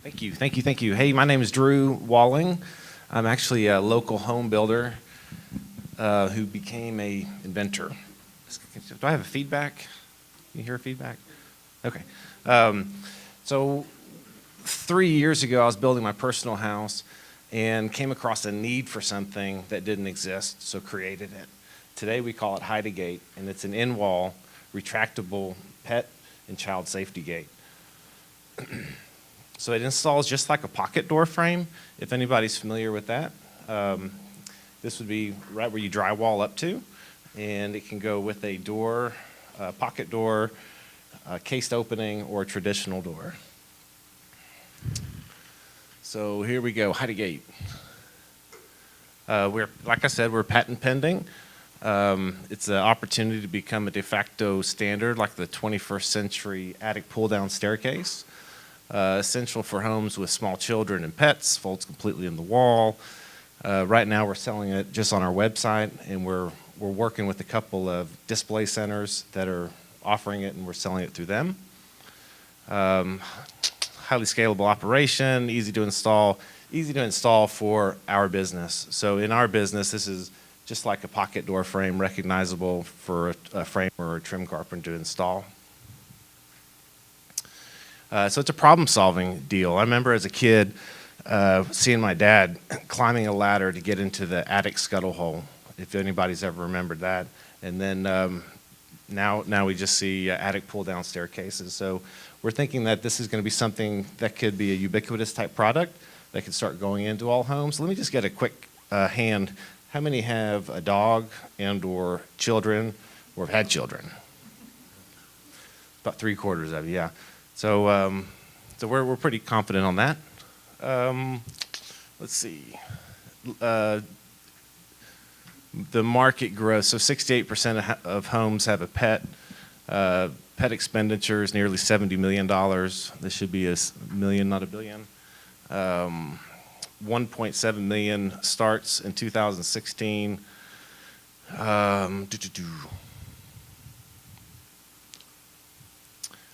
Thank you, thank you, thank you. Hey, my name is Drew Walling. I'm actually a local home builder who became a inventor. Do I have a feedback? You hear feedback? Okay. So 3 years ago, I was building my personal house and came across a need for something that didn't exist, so created it. Today we call it HIDEAGATE, and it's an in-wall, retractable pet and child safety gate. So it installs just like a pocket door frame, if anybody's familiar with that. This would be right where you drywall up to, and it can go with a door, a pocket door, a cased opening, or a traditional door. So here we go, HIDEAGATE. Like I said, we're patent pending. It's an opportunity to become a de facto standard, like the 21st century attic pull-down staircase. Essential for homes with small children and pets, folds completely in the wall. Right now we're selling it just on our website, and we're working with a couple of display centers that are offering it, and we're selling it through them. Highly scalable operation, easy to install for our business. So in our business, this is just like a pocket door frame, recognizable for a frame or a trim carpenter to install. So it's a problem-solving deal. I remember as a kid seeing my dad climbing a ladder to get into the attic scuttle hole, if anybody's ever remembered that. And then now we just see attic pull-down staircases. So we're thinking that this is going to be something that could be a ubiquitous type product that could start going into all homes. Let me just get a quick hand. How many have a dog and or children or have had children? About 3/4 of you, yeah. So, we're pretty confident on that. Let's see. The market growth, so 68% of homes have a pet. Pet expenditures, nearly $70 million. This should be a million, not a billion. 1.7 million starts in 2016.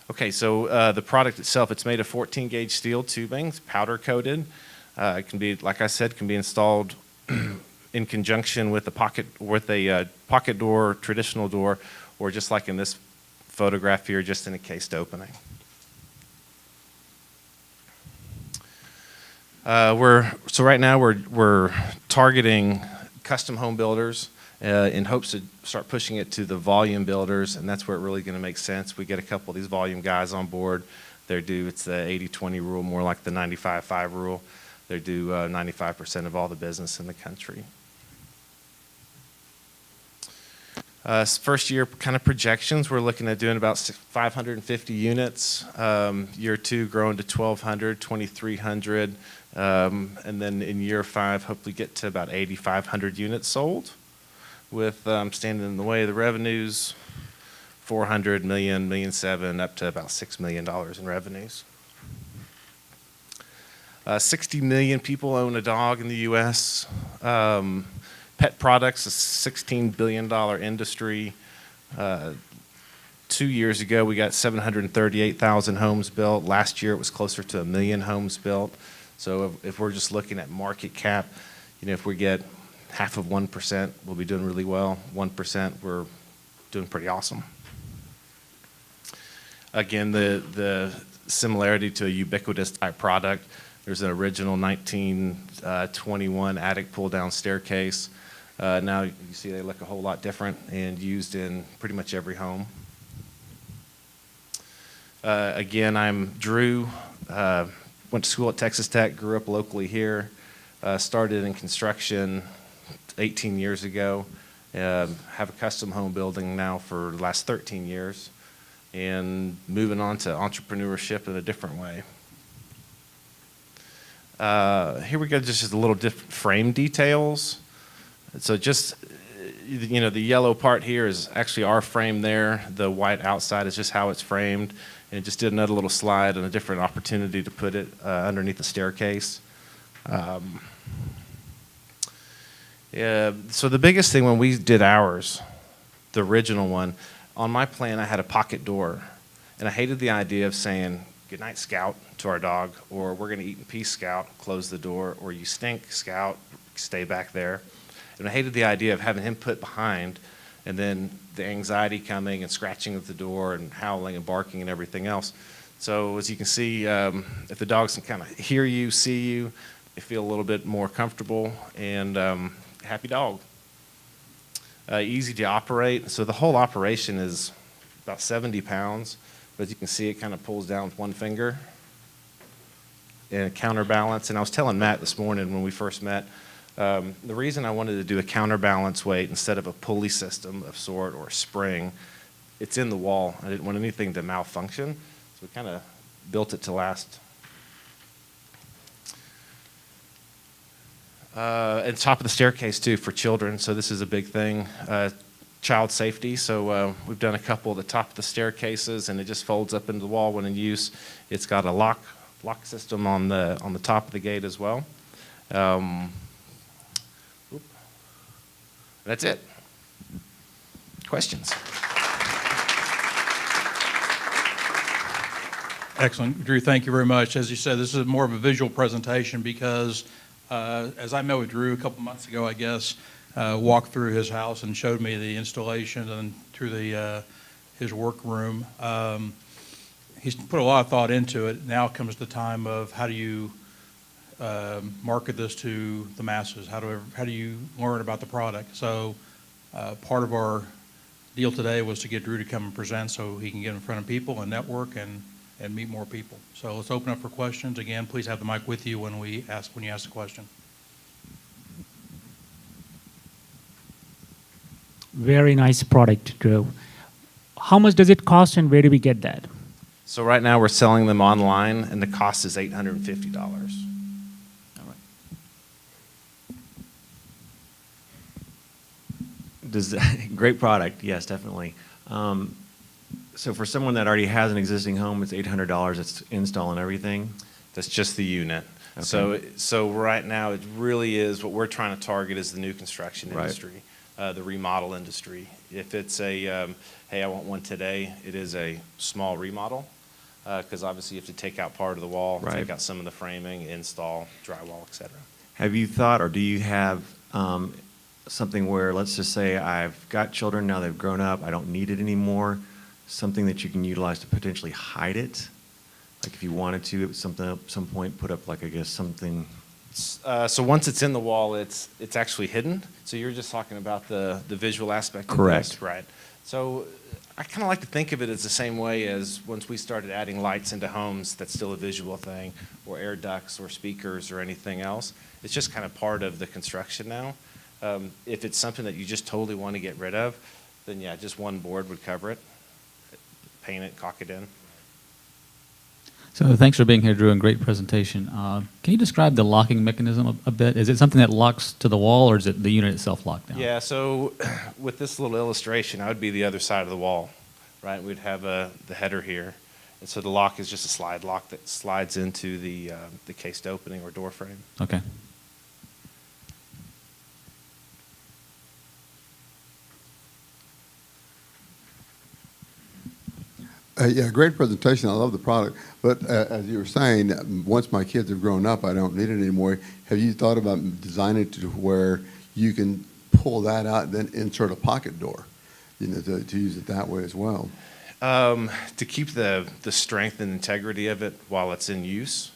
Okay, so the product itself, it's made of 14-gauge steel tubing, it's powder coated. It can be, like I said, can be installed in conjunction with a pocket door, traditional door, or just like in this photograph here, just in a cased opening. So right now we're targeting custom home builders in hopes to start pushing it to the volume builders, and that's where it really going to make sense. We get a couple of these volume guys on board. It's the 80-20 rule, more like the 95-5 rule. They do 95% of all the business in the country. First year kind of projections, we're looking at doing about 550 units. Year 2 growing to 1,200, 2,300, and then in year 5 hopefully get to about 8,500 units sold. With standing in the way of the revenues, $400 million, $1.7 million, up to about $6 million in revenues. 60 million people own a dog in the U.S. Pet products, a $16 billion industry. 2 years ago, we got 738,000 homes built. Last year, it was closer to 1 million homes built. So if we're just looking at market cap, if we get 0.5%, we'll be doing really well. 1%, we're doing pretty awesome. Again, the similarity to a ubiquitous type product. There's an original 1921 attic pull-down staircase. Now you see they look a whole lot different and used in pretty much every home. Again, I'm Drew. Went to school at Texas Tech, grew up locally here. Started in construction 18 years ago. Have a custom home building now for the last 13 years. And moving on to entrepreneurship in a different way. Here we go, just a little different frame details. So just, the yellow part here is actually our frame there. The white outside is just how it's framed. And just did another little slide and a different opportunity to put it underneath the staircase. Yeah, so the biggest thing when we did ours, the original one, on my plan I had a pocket door. And I hated the idea of saying, good night, Scout, to our dog, or we're going to eat in peace, Scout, close the door, or you stink, Scout, stay back there. And I hated the idea of having him put behind and then the anxiety coming and scratching at the door and howling and barking and everything else. So as you can see, if the dogs can kind of hear you, see you, they feel a little bit more comfortable, and happy dog. Easy to operate. So the whole operation is about 70 pounds, but as you can see, it kind of pulls down with one finger and counterbalance. And I was telling Matt this morning when we first met, the reason I wanted to do a counterbalance weight instead of a pulley system of sort or a spring, it's in the wall. I didn't want anything to malfunction, so we kind of built it to last. And top of the staircase too for children, so this is a big thing. Child safety, so we've done a couple of the top of the staircases, and it just folds up into the wall when in use. It's got a lock system on the top of the gate as well. That's it. Questions? Excellent. Drew, thank you very much. As you said, this is more of a visual presentation because as I met with Drew a couple months ago, I guess, walked through his house and showed me the installation and through his workroom. He's put a lot of thought into it. Now comes the time of how do you market this to the masses? How do you learn about the product? So part of our deal today was to get Drew to come and present so he can get in front of people and network and meet more people. So let's open up for questions. Again, please have the mic with you when you ask the question. Very nice product, Drew. How much does it cost and where do we get that? So right now we're selling them online, and the cost is $850. All right. Great product, yes, definitely. So for someone that already has an existing home, it's $800. It's install and everything. That's just the unit. Okay. So right now it really is what we're trying to target is the new construction Right. industry, the remodel industry. If it's a, hey, I want one today, it is a small remodel because obviously you have to take out part of the wall, Right. take out some of the framing, install, drywall, et cetera. Have you thought, or do you have something where, let's just say I've got children, now they've grown up, I don't need it anymore, something that you can utilize to potentially hide it? Like if you wanted to, at some point, put up like, I guess, something. So once it's in the wall, it's actually hidden. So you're just talking about the visual aspect of Correct. this, right? So I kind of like to think of it as the same way as once we started adding lights into homes, that's still a visual thing, or air ducts or speakers or anything else. It's just kind of part of the construction now. If it's something that you just totally want to get rid of, then yeah, just one board would cover it. Paint it, caulk it in. So thanks for being here, Drew, and great presentation. Can you describe the locking mechanism a bit? Is it something that locks to the wall, or is it the unit itself locked down? Yeah, so with this little illustration, I would be the other side of the wall, right? We'd have the header here. And so the lock is just a slide lock that slides into the cased opening or door frame. Okay. Yeah, great presentation. I love the product. But as you were saying, once my kids have grown up, I don't need it anymore. Have you thought about designing it to where you can pull that out and then insert a pocket door, you know, to use it that way as well? To keep the strength and integrity of it while it's in use,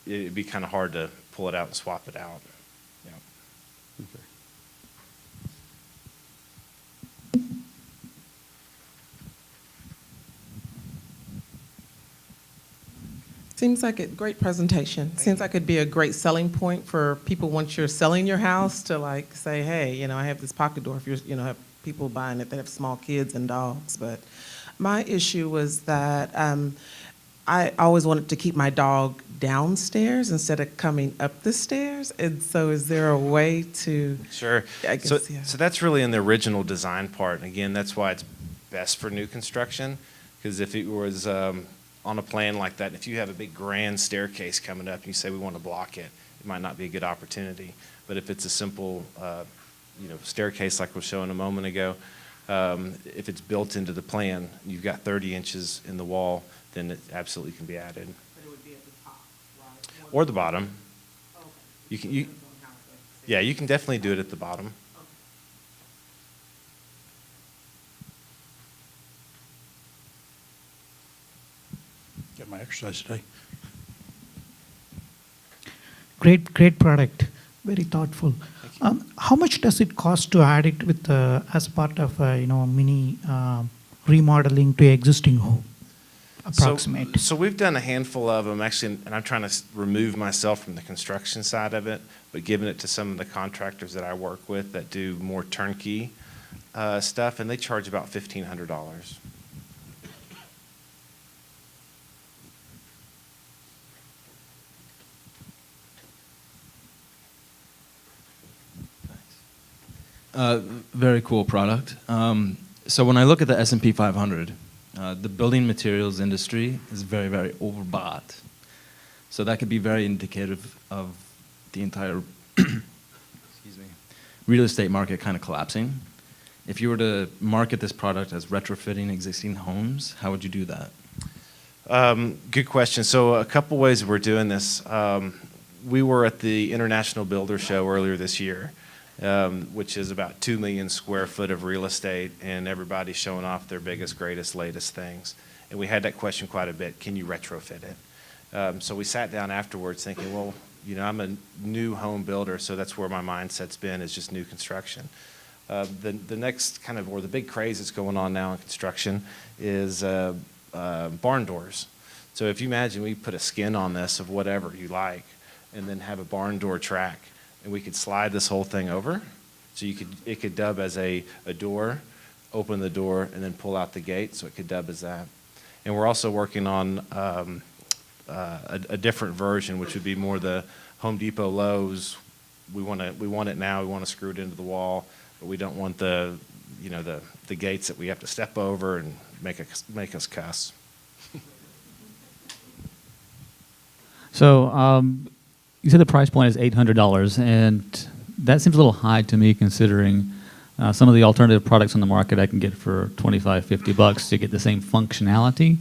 it'd be kind of hard to pull it out and swap it out. Yeah. Okay. Seems like a great presentation. Seems like it'd be a great selling point for people once you're selling your house to like say, hey, you know, I have this pocket door if you're, you know, have people buying it that have small kids and dogs. But my issue was that I always wanted to keep my dog downstairs instead of coming up the stairs. And so is there a way to... Sure. I guess, yeah. So that's really in the original design part. And again, that's why it's best for new construction. Because if it was on a plan like that, if you have a big grand staircase coming up and you say we want to block it, it might not be a good opportunity. But if it's a simple you know, staircase like we was showing a moment ago, If it's built into the plan, you've got 30 inches in the wall, then it absolutely can be added. But it would be at the top, right? Or the bottom. Okay. You can, Depends on how it's yeah, you can definitely do it at the bottom. Get my exercise today. Great product, very thoughtful. How much does it cost to add it with as part of mini remodeling to existing home? Approximate. So we've done a handful of them actually, and I'm trying to remove myself from the construction side of it, but giving it to some of the contractors that I work with that do more turnkey stuff, and they charge about $1,500. Very cool product. So when I look at the S&P 500, the building materials industry is very, very overbought. So that could be very indicative of the entire excuse me, real estate market kind of collapsing. If you were to market this product as retrofitting existing homes, how would you do that? Good question. So a couple ways we're doing this. We were at the International Builder Show earlier this year, which is about 2 million square foot of real estate, and everybody's showing off their biggest, greatest, latest things. And we had that question quite a bit, can you retrofit it? So we sat down afterwards thinking, well, I'm a new home builder, so that's where my mindset's been, is just new construction. The next kind of, or the big craze that's going on now in construction is barn doors. So if you imagine we put a skin on this of whatever you like, and then have a barn door track, and we could slide this whole thing over, so it could dub as a door, open the door, and then pull out the gate, so it could dub as that. And we're also working on a different version, which would be more the Home Depot Lowe's. We want it now. We want to screw it into the wall, but we don't want the gates that we have to step over and make us cuss. So you said the price point is $800, and that seems a little high to me, considering some of the alternative products on the market I can get for $25, $50 to get the same functionality.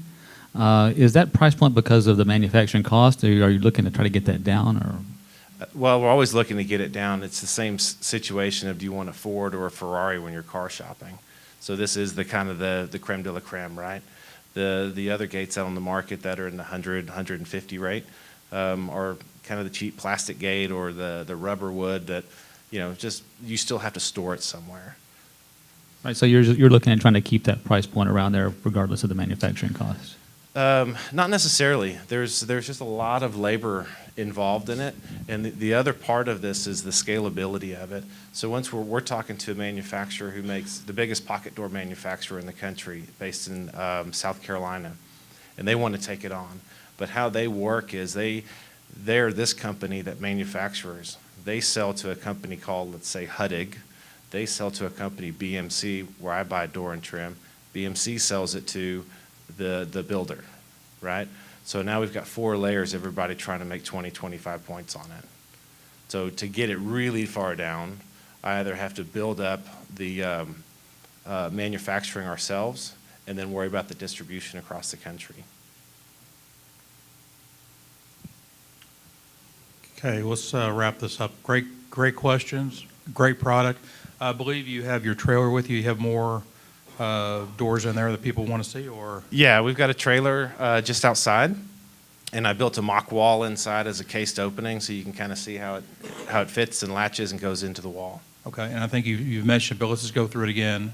Is that price point because of the manufacturing cost, or are you looking to try to get that down? Or? Well, we're always looking to get it down. It's the same situation of, do you want a Ford or a Ferrari when you're car shopping? So this is the kind of the creme de la creme, right? The other gates out on the market that are in the 100, 150 rate are kind of the cheap plastic gate or the rubber wood that, just you still have to store it somewhere. Right, so you're looking at trying to keep that price point around there regardless of the manufacturing cost. Not necessarily. There's just a lot of labor involved in it, and the other part of this is the scalability of it. So once we're talking to a manufacturer who makes the biggest pocket door manufacturer in the country, based in South Carolina, and they want to take it on. But how they work is they're this company that manufactures. They sell to a company called, let's say, HIDEAGATE. They sell to a company, BMC, where I buy door and trim. BMC sells it to the builder, right? So now we've got 4 layers, everybody trying to make 20, 25 points on it. So to get it really far down, I either have to build up the manufacturing ourselves and then worry about the distribution across the country. Okay, let's wrap this up. Great questions, great product. I believe you have your trailer with you. You have more doors in there that people want to see, or? Yeah, we've got a trailer just outside, and I built a mock wall inside as a cased opening, so you can kind of see how it fits and latches and goes into the wall. Okay, and I think you've mentioned, but let's just go through it again.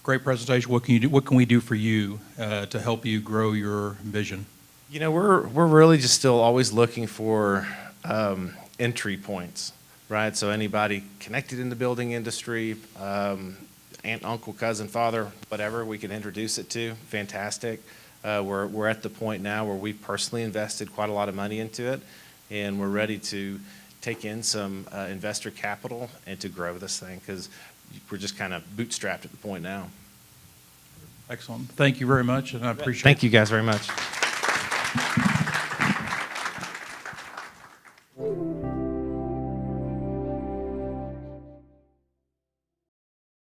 Great presentation. What can you do? What can we do for you to help you grow your vision? We're really just still always looking for entry points, right? So anybody connected in the building industry, aunt, uncle, cousin, father, whatever we can introduce it to, fantastic. We're at the point now where we've personally invested quite a lot of money into it, and we're ready to take in some investor capital and to grow this thing, because we're just kind of bootstrapped at the point now. Excellent. Thank you very much, and I appreciate it. Thank you guys very much.